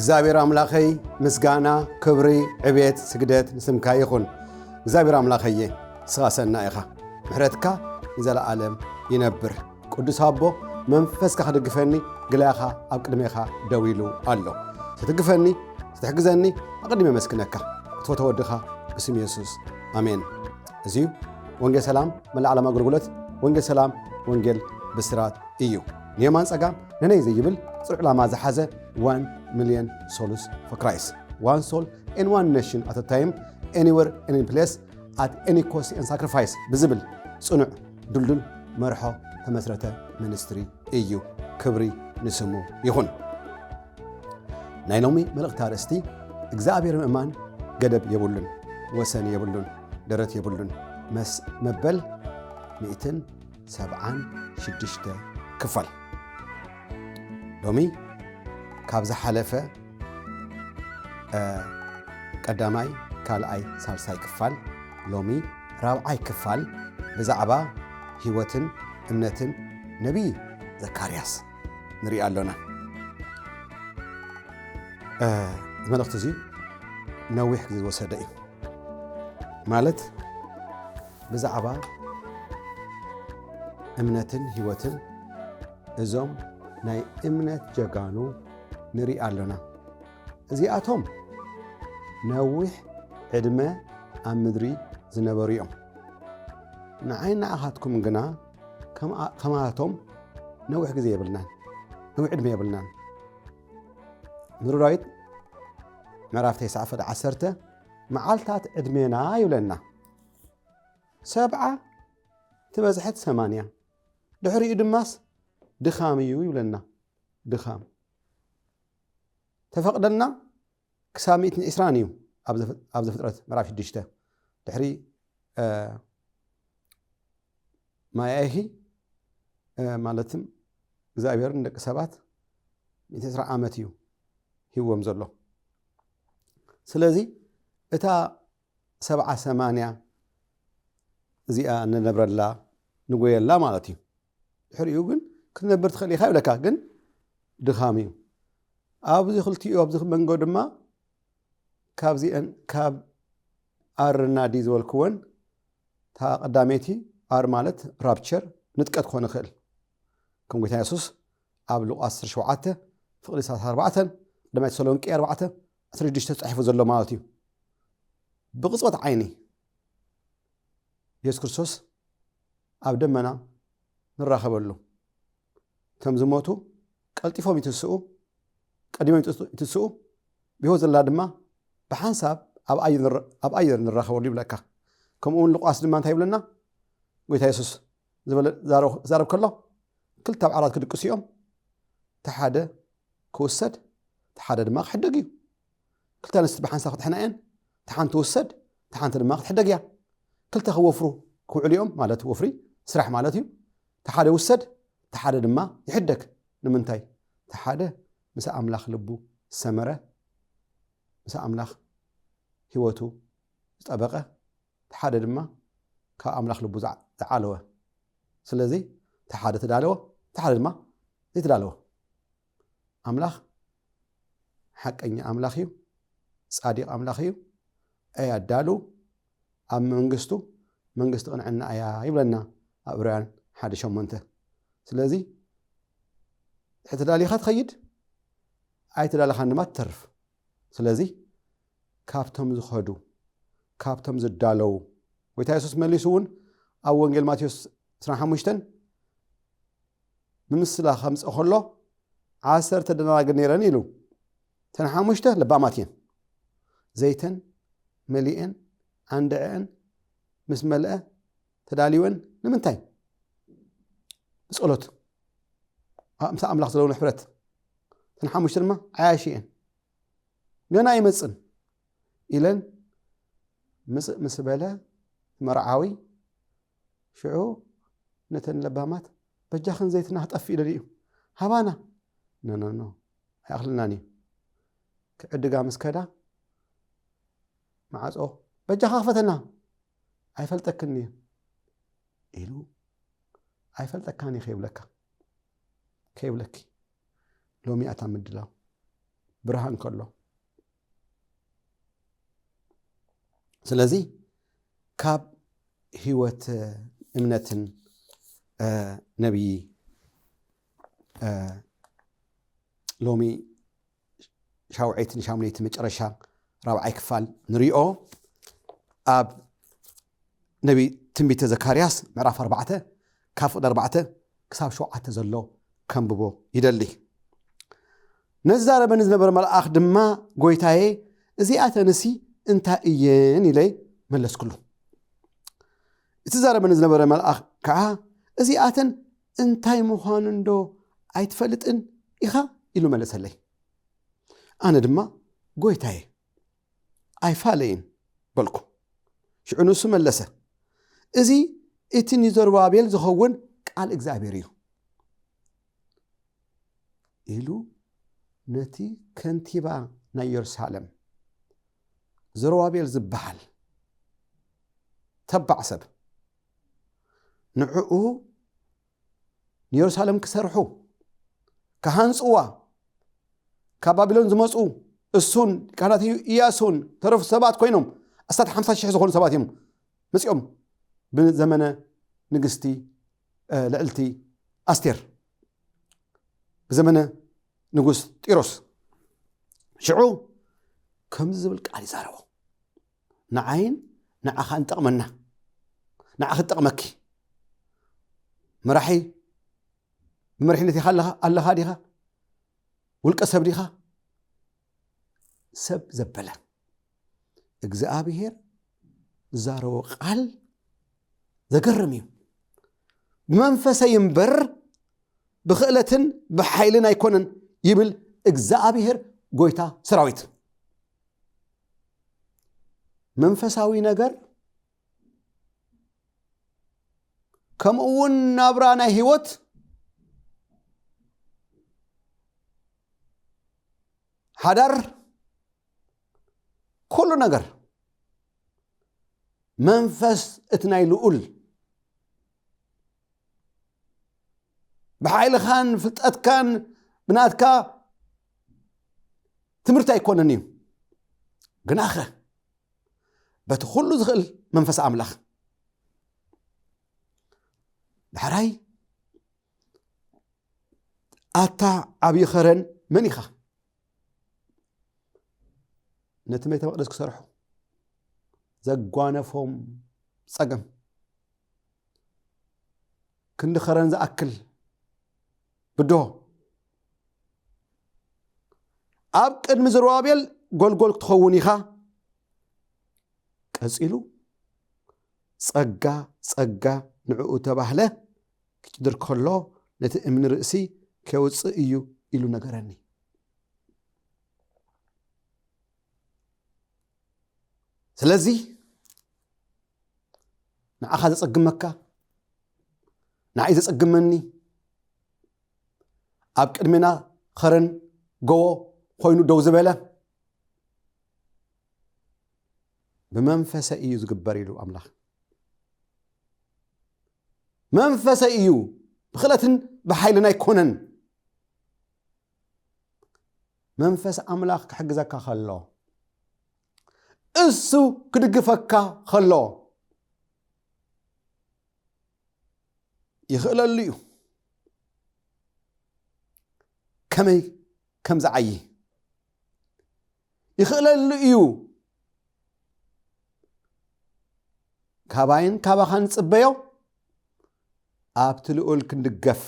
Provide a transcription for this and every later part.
እግዚአብሔር አምላኸይ ምስጋና ክብሪ ዕቤት ስግደት ንስምካ ይኹን። እግዚአብሔር አምላኸየ ስኻሰና ኢኻ ምሕረትካ ንዘለዓለም ይነብር። ቅዱስ አቦ መንፈስካ ክድግፈኒ ግላኻ ኣብ ቅድሜኻ ደው ኢሉ ኣሎ። ስትግፈኒ ስትሕግዘኒ ኣቐዲመ መስክነካ እትወተወድኻ ብስም ኢየሱስ ኣሜን። እዚዩ ወንጌል ሰላም መላእ ዓለም ኣገልግሎት ወንጌል ሰላም ወንጌል ብስራት እዩ። ንየማን ጸጋም ነነይ ዘይብል ጽዑቕ ዕላማ ዝሓዘ 1 million souls for Christ. One soul in one nation at a time, anywhere, any place, at any cost and sacrifice. Visible, ጽኑዕ ድልድል መርሖ ተመስረተ ሚኒስትሪ እዩ። ክብሪ ንስሙ ይኹን። ናይ ሎሚ መልእኽቲ ኣርእስቲ እግዚአብሔር ምእማን ገደብ የብሉን፣ ወሰን የብሉን፣ ደረት የብሉን መበል 176 ክፋል ሎሚ ካብ ዝሓለፈ ቀዳማይ ካልኣይ ሳልሳይ ክፋል ሎሚ ራብዓይ ክፋል ብዛዕባ ህይወትን እምነትን ነቢይ ዘካርያስ ንሪኢ ኣለና። መልእኽቲ እዚ ነዊሕ ግዜ ዝወሰደ እዩ ማለት ብዛዕባ እምነትን ህይወትን እዞም ናይ እምነት ጀጋኑ ንሪኢ ኣለና። እዚኣቶም ነዊሕ ዕድመ ኣብ ምድሪ ዝነበሩ እዮም። ንዓይን ንኣኻትኩም ግና ከማቶም ነዊሕ ግዜ የብልናን፣ ነዊሕ ዕድመ የብልናን። ንሩራዊት ምዕራፍ 9:10 መዓልታት ዕድሜና ይብለና 70 ትበዝሐት 80 ድሕሪኡ ድማስ ድኻም እዩ ይብለና። ድኻም ተፈቅደልና ክሳብ 120 እዩ ኣብ ዘፍጥረት ምዕራፍ 6 ድሕሪ ማያይሂ ማለትም እግዚአብሔርን ደቂ ሰባት 120 ዓመት እዩ ሂዎም ዘሎ። ስለዚ እታ 70-80 እዚኣ ንነብረላ ንጎየላ ማለት እዩ። ድሕሪኡ ግን ክትነብር ትኽእል ኢኻ ይብለካ፣ ግን ድኻም እዩ። ኣብዚ ክልቲኡ ኣብዚ መንጎ ድማ ካብዚአን ካብ ኣርና ዲ ዝበልክወን ታ ቀዳሜቲ ኣር ማለት ራፕቸር ንጥቀት ክኾን ይኽእል ከም ጌታ ኢየሱስ ኣብ ሉቃስ 17:4 ቀዳማይ ተሰሎንቄ 4:16 ተጻሒፉ ዘሎ ማለት እዩ። ብቕጽበት ዓይኒ ኢየሱስ ክርስቶስ ኣብ ደመና ንራኸበሉ ከም ዝሞቱ ቀልጢፎም ይትስኡ ቀዲሞም ይትስኡ ብሕይወት ዘላ ድማ ብሓንሳብ ኣብ ኣየር ንራኸበሉ ይብለካ። ከምኡውን ሉቃስ ድማ እንታይ ይብለና? ጌታ ኢየሱስ ዛረብ ከሎ ክልተ በዓላት ክድቅሱ እዮም፣ ተሓደ ክውሰድ ተሓደ ድማ ክሕደግ እዩ። ክልተ ኣንስቲ ብሓንሳብ ክትሕና እየን፣ ተሓንቲ ውሰድ ተሓንቲ ድማ ክትሕደግ እያ። ክልተ ክወፍሩ ክውዕሉ እዮም ማለት ወፍሪ ስራሕ ማለት እዩ። ተሓደ ውሰድ ተሓደ ድማ ይሕደግ። ንምንታይ? ተሓደ ምስ ኣምላኽ ልቡ ዝሰመረ ምስ ኣምላኽ ህይወቱ ዝጠበቐ፣ ተሓደ ድማ ካብ ኣምላኽ ልቡ ዝዓለወ። ስለዚ ተሓደ ተዳለወ ተሓደ ድማ ዘይተዳለወ። ኣምላኽ ሓቀኛ ኣምላኽ እዩ፣ ጻዲቕ ኣምላኽ እዩ። ኣያዳሉ ኣብ መንግስቱ ቅንዕና እያ ይብለና ኣብ ዕብራውያን 1:8። ስለዚ ተዳሊኻ ትኸይድ ኣይተዳለኻን ድማ ትተርፍ። ስለዚ ካብቶም ዝኸዱ ካብቶም ዝዳለው ጌታ ኢየሱስ መሊሱ እውን ኣብ ወንጌል ማቴዎስ 25 ብምስላ ከምፅእ ከሎ 10 ደናግል ነይረን ኢሉ 5 ለባማት እየን ዘይተን መሊአን ኣንድዐን ምስ መልአ ተዳልወን። ንምንታይ? ብጸሎት ምስ ኣምላኽ ዘለውን ሕብረት። 5 ድማ ዓያሽ እየን ገና ይመጽን ኢለን ምስ በለ መርዓዊ ሽዑ ነተን ለባማት በጃኽን ዘይትና ጠፊ ኢለልዩ ሃባና ኖ ኣይኽልናኒ ክዕድጋ ምስከዳ ማዓጾ በጃኻ ክፈተና ኣይፈልጠክኒ ኢሉ ኣይፈልጠካኒ ከይብለኪ ሎሚ ኣታ ምድላው ብርሃን ከሎ ስለዚ ካብ ህይወት እምነትን ነቢይ ሎሚ ሻውዓይትን ሻሙነይትን መጨረሻ ራብዓይ ክፋል ንሪኦ ኣብ ነቢይ ትንቢተ ዘካርያስ ምዕራፍ 4 ካብ ፍቅዲ 4 ክሳብ 7 ዘሎ ከንብቦ ይደሊ ነዛረበኒ ዝነበረ መልኣኽ ድማ ጎይታዬ እዚኣተንሲ እንታይ እየን ኢለይ መለስኩሉ እቲ ዛረበኒ ዝነበረ መልኣኽ ከዓ እዚኣተን እንታይ ምዃኑ እንዶ ኣይትፈልጥን ኢኻ ኢሉ መለሰለይ ኣነ ድማ ጎይታዬ ኣይፋለይን በልኩ ሽዑ ንሱ መለሰ እዚ እቲ ንዘሩባቤል ዝኸውን ቃል እግዚኣብሔር እዩ ኢሉ ነቲ ከንቲባ ናይ ኢየሩሳሌም ዘሩባቤል ዝበሃል ተባዕ ሰብ ንዕኡ ኢየሩሳሌም ክሰርሑ ከሃንፅዋ ካብ ባቢሎን ዝመፁ እሱን ካህናት ኢያሱን ተረፉ ሰባት ኮይኖም 50,000 ዝኾኑ ሰባት እዮም መፅኦም ብዘመነ ንግስቲ ልዕልቲ ኣስቴር ብዘመነ ንጉስ ጢሮስ ሽዑ ከምዚ ዝብል ቃል ይዛረቦ ንዓይን ንዓኻ እንጠቕመና ንዓኽ ትጠቕመኪ መራሒ ብመሪሕነት ኢኻ ኣለኻ ዲኻ ውልቀ ሰብ ዲኻ ሰብ ዘበለ እግዚኣብሔር ዛረቦ ቃል ዘገርም እዩ ብመንፈሰይ እምበር ብኽእለትን ብሓይልን ኣይኮነን ይብል እግዚኣብሔር ጎይታ ሰራዊት መንፈሳዊ ነገር ከምኡውን ናብራ ናይ ህይወት ሓዳር ኩሉ ነገር መንፈስ እቲ ናይ ልዑል ብሓይልኻን ፍልጠትካን ብናትካ ትምህርቲ ኣይኮነን እዩ ግናኸ በቲ ኩሉ ዝኽእል መንፈስ ኣምላኽ ድሕራይ ኣታ ዓብዪ ኸረን መን ኢኻ ነቲ ቤተ መቅደስ ክሰርሑ ዘጓነፎም ፀገም ክንዲ ኸረን ዝኣክል ብድሆ ኣብ ቅድሚ ዘሩባቤል ጎልጎል ክትኸውን ኢኻ ቀፂሉ ፀጋ ንዕኡ ተባህለ ክጭድር ከሎ ነቲ እምኒ ርእሲ ከውፅእ እዩ ኢሉ ነገረኒ ስለዚ ንዓኻ ዘፀግመካ ንዓይ ዘፀግመኒ ኣብ ቅድሚና ኸረን ጎቦ ኮይኑ ደው ዝበለ ብመንፈሰ እዩ ዝግበር ኢሉ ኣምላኽ መንፈሰ እዩ ብኽእለትን ብሓይልን ኣይኮነን መንፈስ ኣምላኽ ክሕግዘካ ከሎ እሱ ክድግፈካ ከሎ ይኽእለሉ እዩ ከመይ ከም ዝዓይ ይኽእለሉ እዩ ካባይን ካባኻን ጽበዮ ኣብቲ ልዑል ክንድገፍ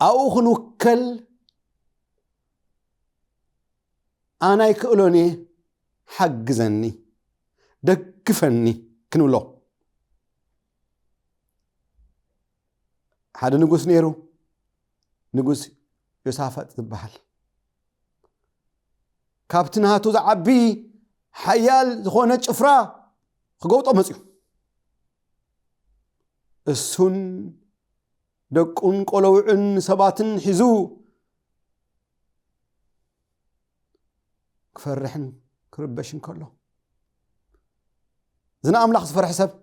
ኣብኡ ክንውከል ኣነ ኣይክእሎኒ ሓግዘኒ ደግፈኒ ክንብሎ ሓደ ንጉስ ነይሩ ንጉስ ዮሳፋጥ ዝበሃል كابتنهاتو زعبي حيال زخونة جفرا خقوطو مزيو السن دقون قلوعن سباتن حزو كفرحن كربشن كله زنا أملاخ فرح سب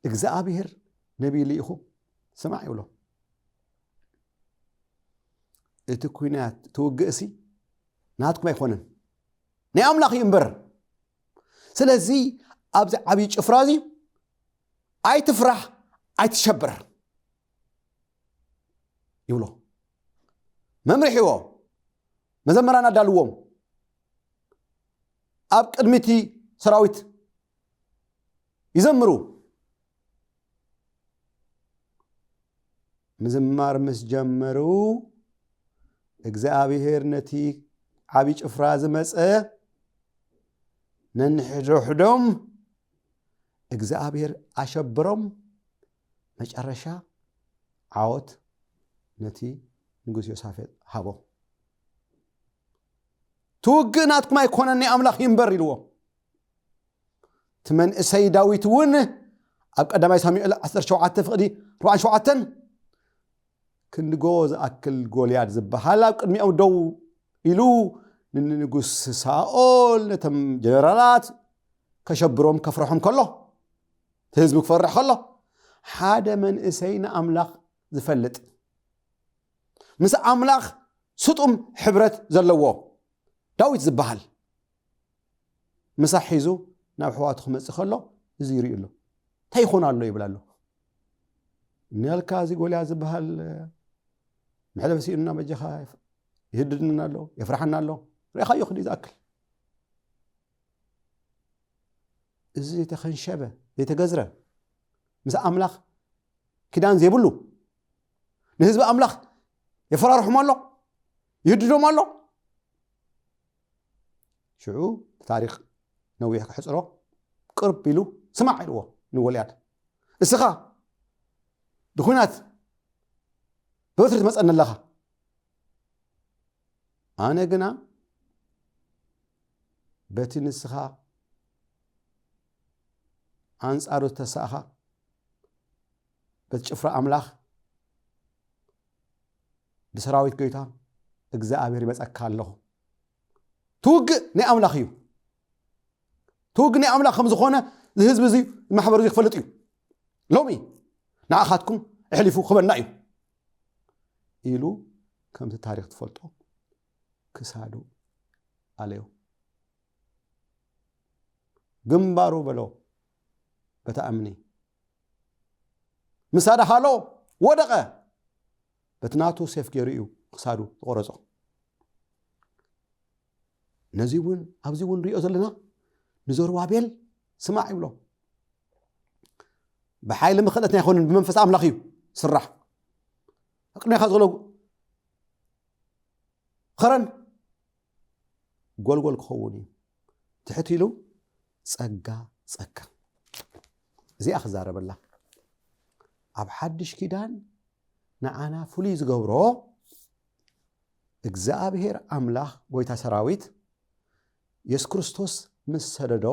إجزاء بير نبي لي إخو سمع يقوله إتكوينات توجئسي ناتكم يخونن ني أملاخ ينبر سلازي أبز عبيج إفرازي أي تفرح أي تشبر يقوله ممرحيوه مزمرانا دالوهم أب قدمتي سراويت يزمروا مزمار مسجمروا እግዚአብሔር ነቲ ዓቢይ ጭፍራ ዝመፀ ነንሕድሕዶም እግዚአብሔር አሸብሮም መጨረሻ ዓወት ነቲ ንጉስ ዮሳፌጥ ሃቦ ትውግናትኩም ኣይኮነኒ ኣምላኽ ይንበር ኢልዎ ትመንእሰይ ዳዊት እውን ኣብ ቀዳማይ ሳሙኤል 17 ፍቕዲ 47 ክንድጎ ዝኣክል ጎልያድ ዝበሃል ኣብ ቅድሚኦም ደው ኢሉ ንንጉስ ሳኦል ነቶም ጀነራላት ከሸብሮም ከፍርሖም ከሎ ህዝቢ ክፈርሕ ከሎ ሓደ መንእሰይ ንኣምላኽ ዝፈልጥ ምስ ኣምላኽ ስጡም ሕብረት ዘለዎ ዳዊት ዝበሃል ምሳሕ ሒዙ ናብ ሕዋቱ ክመፅእ ከሎ እዚ ይርኢ ኣሎ እንታይ ይኾን ኣሎ ይብል ኣሎ ንልካ እዚ ጎልያድ ዝበሃል محلف سيرنا بجخا يهددنا له يفرحنا له ريخا ياخذ يذاكل ازي تخنشبه زي تجزره مس املاخ كدان زي بلو نهزب املاخ يفرحهم الله يهددهم الله شعو تاريخ نويح حصره قرب بيلو سمع له نوليات السخا دخونات بوثرت مسألنا لها أنا قنا بيتي نسخة أنس أرو تساخة بتشفر أملاخ بسراويت قيتها أجزاء بيري بس أكال له توق ني أملاخيو توق ني أملاخ خمس خونة الهزب زي المحبر زي خفلتيو لومي نعاخاتكم احلفوا خبرنايو إلو كم تاريخ تفلتو كسادو عليو جنبارو بلو بتأمني مسادة حالو ودقة بتناتو سيف جريو كسادو غرزو نزيون أبزيون ريو زلنا نزور وابيل سماع يبلو بحايل مخلتنا يخون بمنفس أملاخيو سرح أقنع خذ خرن قول خوني تحتي له صقا زي أخزار بالله أب حدش كيدان نعنا فليز قورو እግዚአብሔር አምላኽ ጎይታ ሰራዊት ኢየሱስ ክርስቶስ ምስ ሰደዶ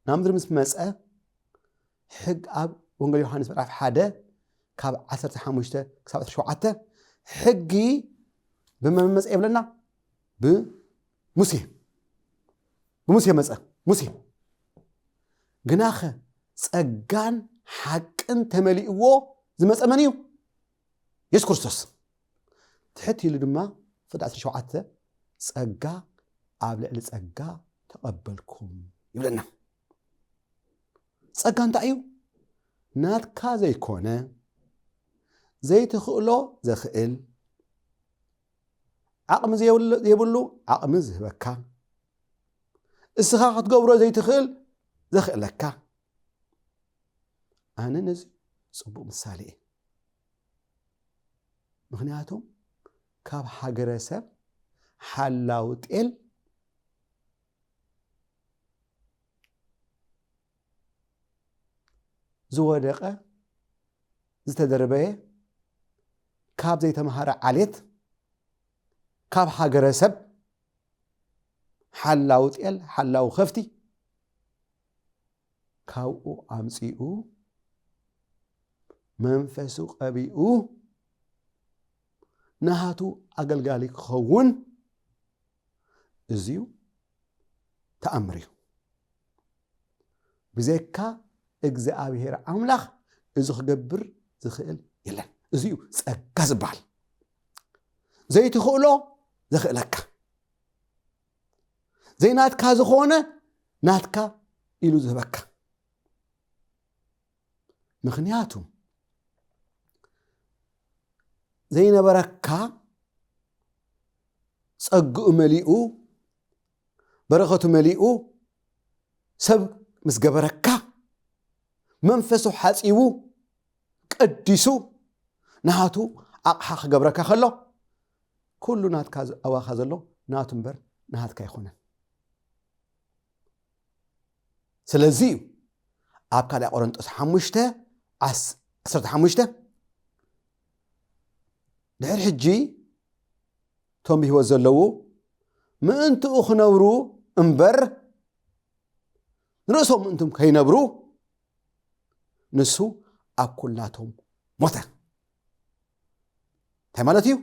ናምድር ምስ መፀ ሕግ ኣብ ወንጌል ዮሐንስ ምዕራፍ 1 ካብ 15 ክሳብ 17 ሕጊ ብመመፀ ይብለና ብሙሴ መፀ ሙሴ ግናኸ ጸጋን ሓቅን ተመሊእዎ ዝመፀ መን እዩ ኢየሱስ ክርስቶስ ትሕት ኢሉ ድማ ፍዳት 17 ጸጋ ኣብ ልዕሊ ጸጋ ተቐበልኩም ይብለና ጸጋ እንታይ እዩ ናትካ ዘይኮነ ዘይትኽእሎ ዘኽእል ዓቕሚ ዘይብሉ ዓቕሚ ዝህበካ እስኻ ክትገብሮ ዘይትኽእል ዘኽእለካ ኣነ ነዚ ጽቡቕ ምሳሌ እየ ምክንያቱም ካብ ሃገረሰብ ሓላው ጤል ዝወደቀ ዝተደረበየ ካብ ዘይተማሃረ ዓሌት ካብ ሃገረሰብ ሓላው ጤል ሓላው ኸፍቲ ካብኡ ኣምፂኡ መንፈሱ ቀቢኡ ናሃቱ ኣገልጋሊ ክኸውን እዚዩ ተኣምር እዩ ብዘይካ እግዚአብሔር ኣምላኽ እዚ ክገብር ዝኽእል የለን እዚዩ ጸጋ ዝበሃል ዘይትኽእሎ ዘኽእለካ ዘይናትካ ዝኾነ ናትካ ኢሉ ዝህበካ ምኽንያቱ ዘይነበረካ ጸግኡ መሊኡ በረኸቱ መሊኡ ሰብ ምስ ገበረካ መንፈሱ ሓጺቡ ቀዲሱ ናቱ ኣቕሓ ክገብረካ ከሎ ኩሉ ናትካ ኣዋኻ ዘሎ ናቱ እምበር ናትካ ይኾነን ስለዚ ኣብ ካልኣይ ቆሮንጦስ 5:15 ድሕሪ ሕጂ ቶም ብሂወት ዘለዉ ምእንትኡ ክነብሩ እምበር ንርእሶም ምእንቱም ከይነብሩ ንሱ ኣብ ኩላቶም ሞተ እንታይ ማለት እዩ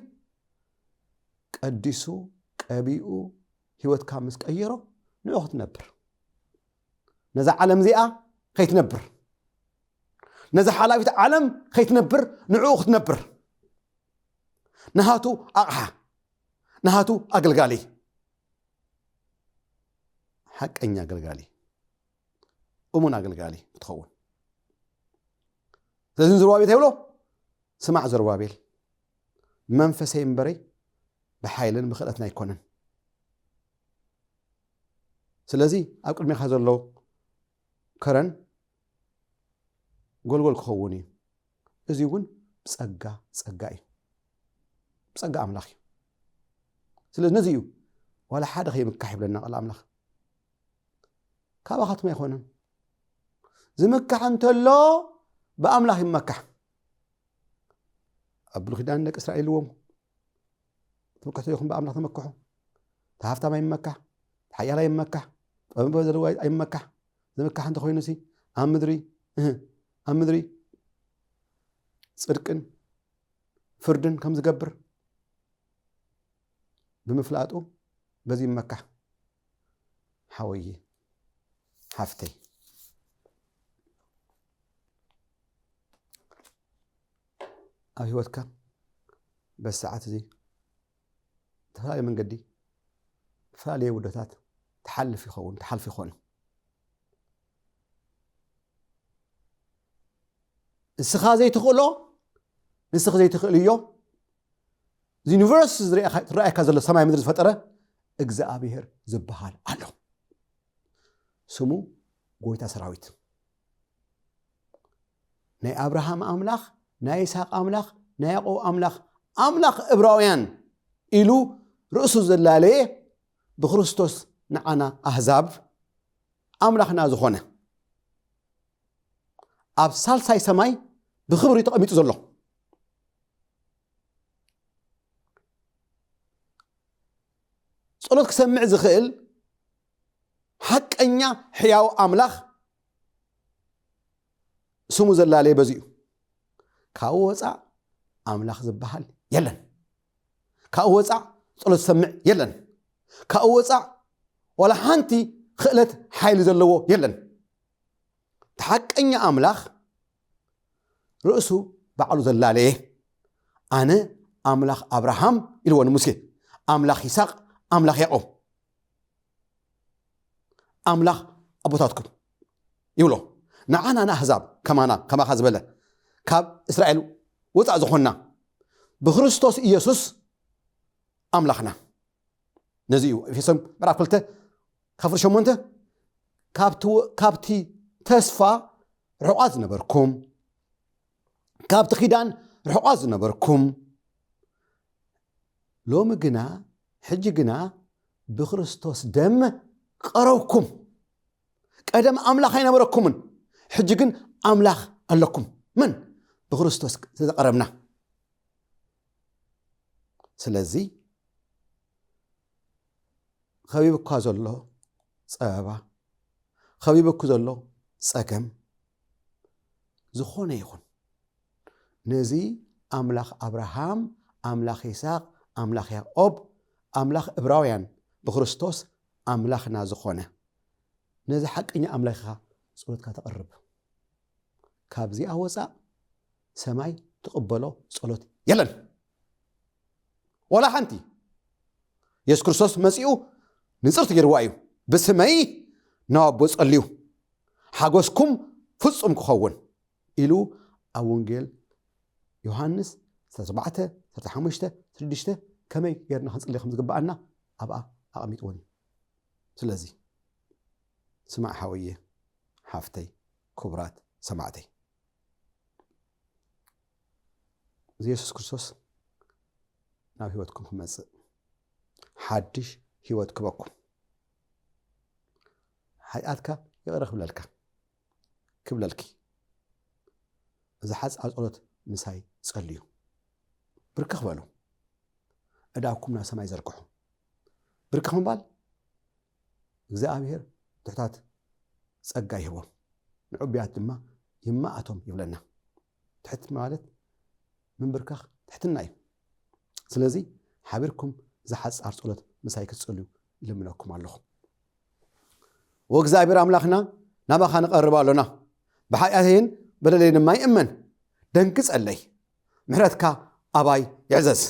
ቀዲሱ ቀቢኡ ህይወትካ ምስ ቀየሮ ንዑ ክትነብር ነዛ ዓለም እዚኣ ከይትነብር ነዛ ሓላፊት ዓለም ከይትነብር ንዑ ክትነብር ናሃቱ ኣቕሓ ናሃቱ ኣገልጋሊ ሓቀኛ ኣገልጋሊ እሙን ኣገልጋሊ ትኸውን ስለዚ ዘሩባቤል ይብሎ ስማዕ ዘሩባቤል መንፈሰይ እምበረይ ብሓይልን ብኽእለትን ኣይኮነን ስለዚ ኣብ ቅድሚኻ ዘሎ ከረን ጎልጎል ክኸውን እዩ እዚ እውን ጸጋ እዩ ጸጋ ኣምላኽ እዩ ስለዚ ነዚ እዩ ዋላ ሓደ ከይምካሕ ይብለና ቃል ኣምላኽ ካባኻትማ ኣይኮነን ዝምካሕ እንተሎ ብኣምላኽ ይመካሕ ኣብ ብሉይ ኪዳን ደቂ እስራኤልዎም ትምክሕቶ ይኹን ብኣምላኽ ተመክሑ ተሃፍታም ኣይመካሕ ተሓያል ኣይመካሕ ጥበብ ዘለዎ ኣይመካሕ ዝምካሕ እንተ ኮይኑሲ ኣብ ምድሪ ጽድቅን ፍርድን ከም ዝገብር ብምፍላጡ በዚ ይመካሕ ሓወይ ሓፍተይ ኣብ ህይወትካ በሰዓት እዚ ተፈላለየ መንገዲ ተፈላለየ ውደታት ተሓልፍ ይኾን ንስኻ ዘይትኽእሎ ንስኻ ዘይትኽእል እዮ እዚ ዩኒቨርስ ዝረአየካ ዘሎ ሰማይ ምድሪ ዝፈጠረ እግዚአብሔር ዝበሃል ኣሎ ስሙ ጎይታ ሰራዊት ናይ አብርሃም ኣምላኽ ናይ ይስሐቅ ኣምላኽ ናይ ያዕቆብ ኣምላኽ ዕብራውያን ኢሉ ርእሱ ዘላለየ ብክርስቶስ ንዓና ኣህዛብ ኣምላኽና ዝኾነ ኣብ ሳልሳይ ሰማይ ብክብሪ ተቐሚጡ ዘሎ ጸሎት ክሰምዕ ዝኽእል ሓቀኛ ሕያው ኣምላኽ ስሙ ዘላለየ በዚኡ ካብኡ ወፃእ ኣምላኽ ዝበሃል የለን ካብኡ ወፃእ ጸሎት ሰምዕ የለን ካብኡ ወፃእ ወላ ሓንቲ ክእለት ሓይሊ ዘለዎ የለን ተሓቀኛ ኣምላኽ ርእሱ ባዕሉ ዘላለየ ኣነ ኣምላኽ አብርሃም ኢልዎ ንሙሴ ኣምላኽ ይስሐቅ ኣምላኽ ያዕቆብ ኣምላኽ ኣቦታትኩም ይብሎ ንዓና ኣሕዛብ ከማኻ ዝበለ ካብ እስራኤል ወፃእ ዝኾንና ብክርስቶስ ኢየሱስ ኣምላኽና ነዚ እዩ ኤፌሶን ምዕራፍ 2:8 ካብቲ ተስፋ ርሑቓት ዝነበርኩም ካብቲ ኺዳን ርሑቓት ዝነበርኩም ሎሚ ግና ሕጂ ግና ብክርስቶስ ደም ቀረብኩም ቀደም ኣምላኽ ኣይነበረኩምን ሕጂ ግን ኣምላኽ ኣለኩም ምን ብክርስቶስ ተቀረብና ስለዚ خبيبك زلو صبا خبيبك زلو صقم زخونه يكون نزي أملاخ أبراهام أملاخ إسحاق أملاخ يعقوب أملاخ إبراهيم بخريستوس أملاخنا زخونه نزي حق إني أملاخها صلوتك تقرب كابزي أوصى سماي تقبله صلوت يلن ولا حنتي يسوع كريستوس مسيحو نصرت يروايو بسمي نابو صليو حاجوسكم فصم كخون إلو أونجيل يوحنس 7 5 6 كما يرنا نصلي خمس قبعنا أبقى أقميتوني سلازي سمع حويه حافتي كبرات سمعتي يسوع كريستوس ناو هيوتكم خمس حدش هيوتكم بكم حياتك يغرق بلالك كبلالكي إذا حاز أزولت مساي صليو بركخ بالو أداكم ناس ما يزرقحوا بركخ من بال እግዚአብሔር تحتات ጸጋ ይሁን ንዑብያት ድማ ይማዓቶም ይብለና تحت ማለት ምን بركخ تحتنا እዩ ስለዚ ሓቢርኩም ዝሓጽ ኣርጾሎት مساي ክጽልዩ ይልምነኩም ኣለኹ ወእግዚአብሔር አምላክና ናባኻ ንቀርብ ኣለና ብሓያቴን በደለይን ማይእመን ደንክ ጸለይ ምሕረትካ ኣባይ ይዕዘዝ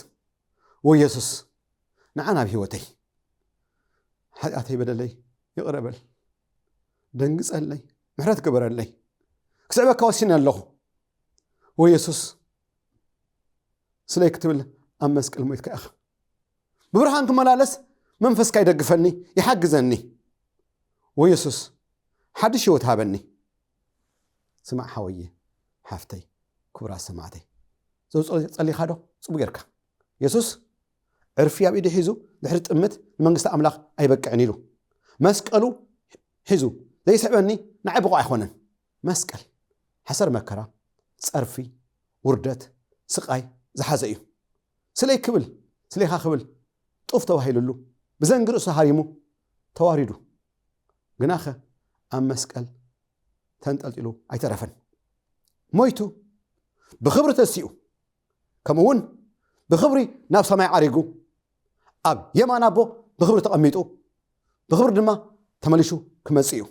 ወኢየሱስ ንዓና ብህይወተይ ሓያቴይ በደለይ ይቅረበል ደንክ ጸለይ ምሕረት ግበረለይ ክስዕበካ ወሲነ ኣለኹ ወኢየሱስ ስለይ ክትብል ኣብ መስቀል ሞትካ ኢኻ ብብርሃን ክመላለስ መንፈስካ ይደግፈኒ ይሓግዘኒ ويسوس حدش يوتهابني سمع حويه حفتي كبرى سمعتي زو صلي خادو صبغيرك يسوس عرفيا بيدي حيزو دحرت امت المنغست املاخ ايبقعني له مسقلو حيزو زي سبني نعبقو ايخونن مسقل حسر مكرا صرفي وردت سقاي زحازيو سلي كبل سلي خاخبل طوف توهيللو بزنقر صهاريمو تواريدو جناخه أم مسكال تنتقلوا أي ترفن مويتو بخبرة السيو كمون بخبري نفس ما يعرقوا أب يما نابو بخبرة أميتو بخبرة دما تمليشو كمسيو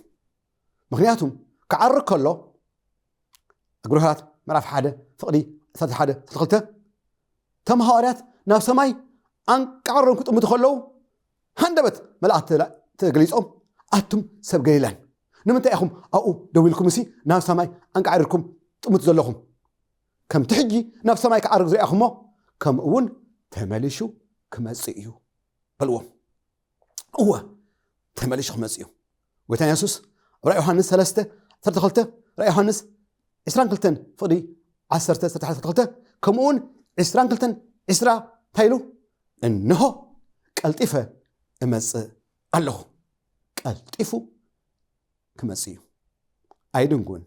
مغنياتهم كعرق الله أقولها هات مرافع حدا فقدي ثلاث حدا تدخلته تم هارات نفس ما أنكعرن كنت متخلو هندبت ملأت لا تجلسهم أتم سب جيلان نمت أخم أو دويلكم سي ناف سماي أنك عاركم تمت زلهم كم تحجي ناف سماي كعارك زي أخمه كم أون تمليشو كمسيو بلوم هو تمليشو كمسيو وتاني يسوس رأي يوحنس 3 تدخلته رأي يوحنس 20 فضي 10 تدخلته كم أون 20 إسرا تايلو إنه قلطفه امس الله قلطفو كمسيو ايدنغون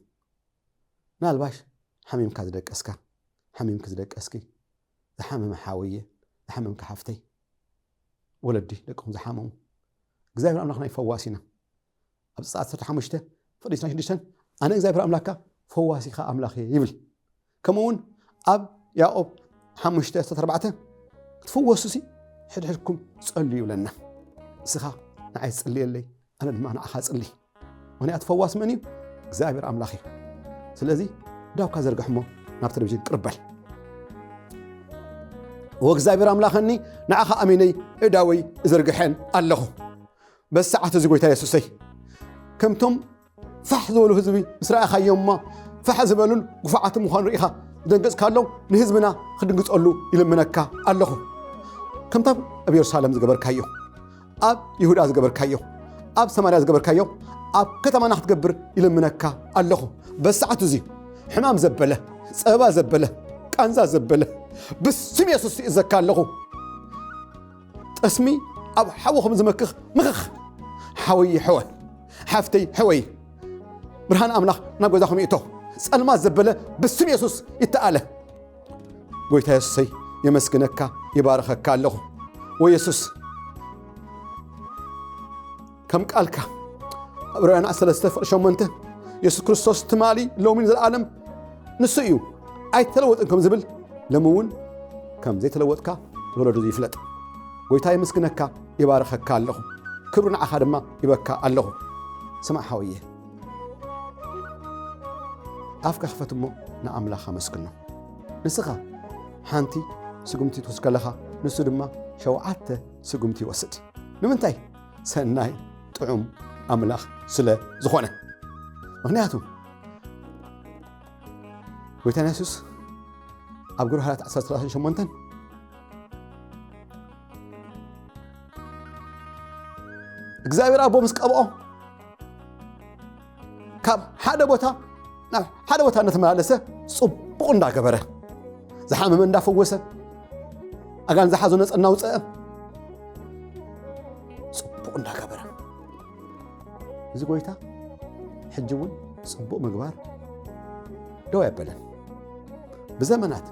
نالباش حميم كازدقسكا حميم كزدقسكي زحمم حاويه زحمم كحفتي ولدي دقهم زحمم እግዚአብሔር አምላክና ይፈዋሲና ኣብ ሰዓት 15 ፈዲስና ሽንሽተን ኣነ እግዚአብሔር አምላካ ፈዋሲኻ አምላኽ ይብል ከምኡውን ኣብ ያዕቆብ 5:4 ክትፈወሱሲ ሕድሕድኩም ጸልዩ ለና እስኻ ንዓይ ጸልየለይ أنا ما أنا أخاصلي وأنا أتفواس مني እግዚአብሔር አምላኽ ስለዚህ ዳው ካዘርጋሕሞ ናብ ቴሌቪዥን ቅርበል ወእግዚአብሔር አምላኽኒ ንዓኻ ኣሚነይ እዳወይ እዘርግሐን ኣለኹ በሰዓት እዚ ጎይታ ኢየሱሰይ ከምቶም ፋሕ ዝበሉ ህዝቢ ምስ ረኣኻዮምማ ፋሕ ዝበሉን ጉፋዓት ምዃኑ ርኢኻ ዝደንገጽካሎም ንህዝብና ክድንግጸሉ ይልምነካ ኣለኹ ከምታ ኣብ ኢየሩሳሌም ዝገበርካዮ ኣብ ይሁዳ ዝገበርካዮ ኣብ ሰማርያ ዝገበርካዮ ኣብ ከተማና ክትገብር ይልምነካ ኣለኹ በሰዓት እዚ ሕማም ዘበለ ጸባ ዘበለ ቃንዛ ዘበለ ብስም ኢየሱስ ይእዘካ ኣለኹ ጠስሚ ኣብ ሓወኹም ዝመክኽ ምኽኽ ሓወይ ሕወ ሓፍተይ ሕወይ ብርሃን ኣምላኽ ናብ ገዛኹም ይእቶ ጸልማት ዘበለ ብስም ኢየሱስ ይተኣለ ጎይታ ኢየሱሰይ የመስግነካ ይባረኸካ ኣለኹ ወኢየሱስ كم قالك أبرانا أسلسته فرشمنته يسوع كريستوس تمالي لو من العالم نسيو أي تلوت إنكم زبل لمون كم زي تلوتك تولدوا زي فلت ويتاي مسكنك يباركك الله كبرنا أحد ما يبكى الله سمع حويه أفكا خفتمو نعم لها مسكنا نسخة حانتي سقمتي توسك لها نسدما شوعات سقمتي وسد نمنتاي سناي طعم أملاخ سلا زخونة مغنياتو ويتناسوس أبقر هلات أساس راسن شمونتن እግዚአብሔር አቦ መስቀበኦ ካብ ሓደ ቦታ ናብ ሓደ ቦታ እናተመላለሰ ጽቡቕ እንዳገበረ ዝሓመመ እንዳፈወሰ ኣጋን ዝሓዞ ነፃ እናውፅአ ጽቡቕ እንዳገበረ እዚ ጎይታ ሕጂ እውን ጽቡቕ ምግባር ደው ያበለን ብዘመናት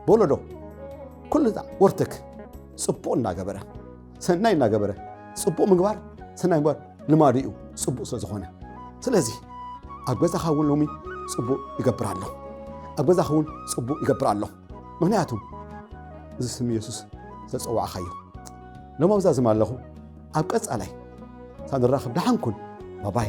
በሎዶ ኩሉ ወርትክ ጽቡቕ እንዳገበረ ሰናይ እንዳገበረ ጽቡቕ ምግባር ሰናይ ምግባር ልማድኡ ጽቡቕ ስለዝኾነ ስለዚህ ኣብ ገዛኻ እውን ሎሚ ጽቡቕ ይገብር ኣሎ ኣብ ገዛኻ እውን ጽቡቕ ይገብር ኣሎ ምክንያቱም እዚ ስም ኢየሱስ ዘፀዋዕኻዮ ሎሚ ኣብዛ ዝማ ኣለኹ ኣብ ቀጻላይ ሳንራኸብ ደሓንኩን ባባይ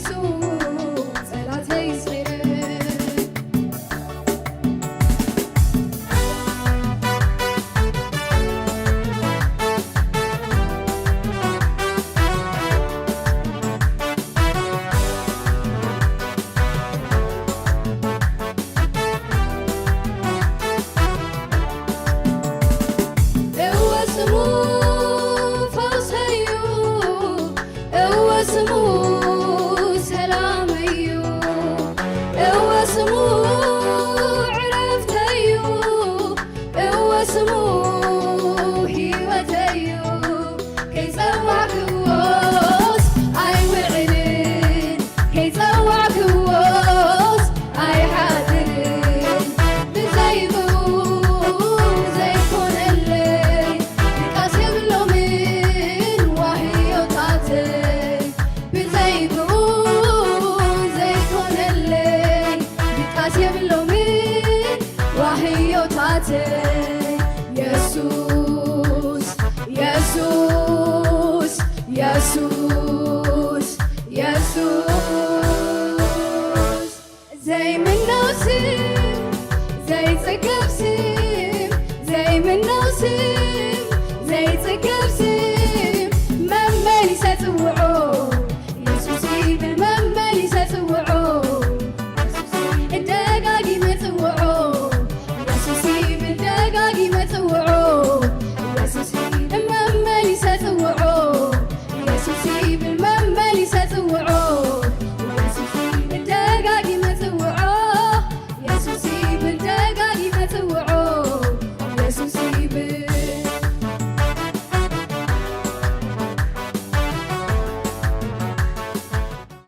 يسوع